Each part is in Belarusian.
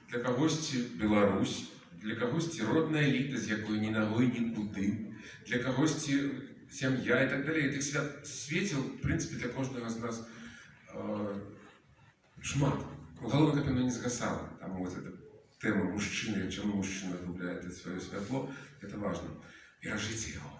для кагосьці Беларусь, для кагосьці родная літа, з якой ні ногой нікуди, для кагосьці сям'я і так далее. Тых свецел, в прынцыпе, для кожнага з нас шмат. Галоўна, каб яно не згасала. Таму вот эта тэма мужчыны, чаму мужчына губляе сваё святло, это важно. Беражыце яго.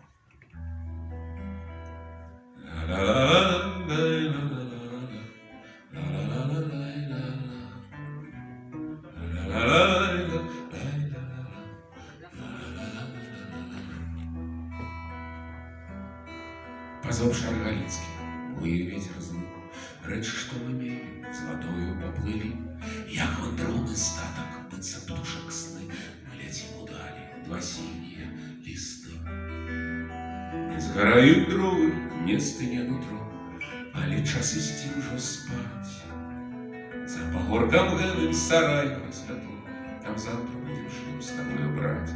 Позов Шаргалицкий, буе ветер злы, рэчы, што мы мелі, златою поплылі, як вандроўны статак, быццам птушак сны, мы ляцім удалі, два сінія лісты. Не згараюць дровы, не стыне нутро, але час ісці ўжо спаць. За пагоркам гэным сараева святло, там завтра будзем шлюб з табою браць.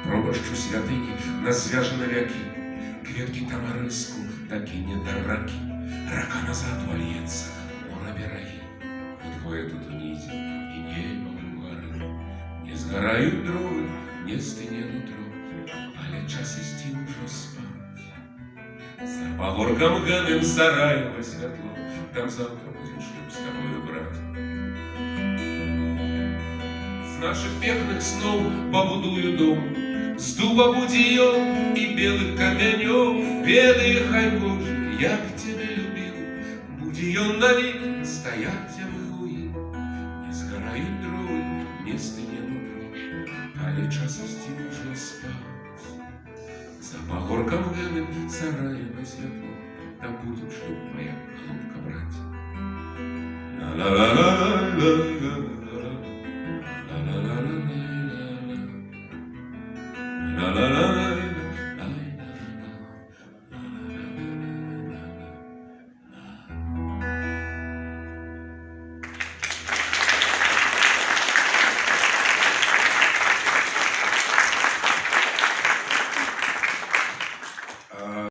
Пробашчу святыні нас звяжа на вякі, кветкі тамарыску дакіне да ракі, рака назад вальецца, мора берагі, удвое тут унізе і неба ў гары. Не згараюць дровы, не стыне нутро, але час ісці ўжо спаць. За пагоркам гэным сараева святло, там завтра будзем шлюб з табою браць. З нашых пекных сноў пабудую дом, з дуба будзіём і белых камянёў, ведае хай кожны, як цябе любіў, будзе ён навек стаяць зямы ў ім. Не згараюць дровы, не стыне нутро, але час ісці ўжо спаць. За пагоркам гэным сараева святло, там будзем шлюб, моя голубка, браць. La la la la la la la la la la la la.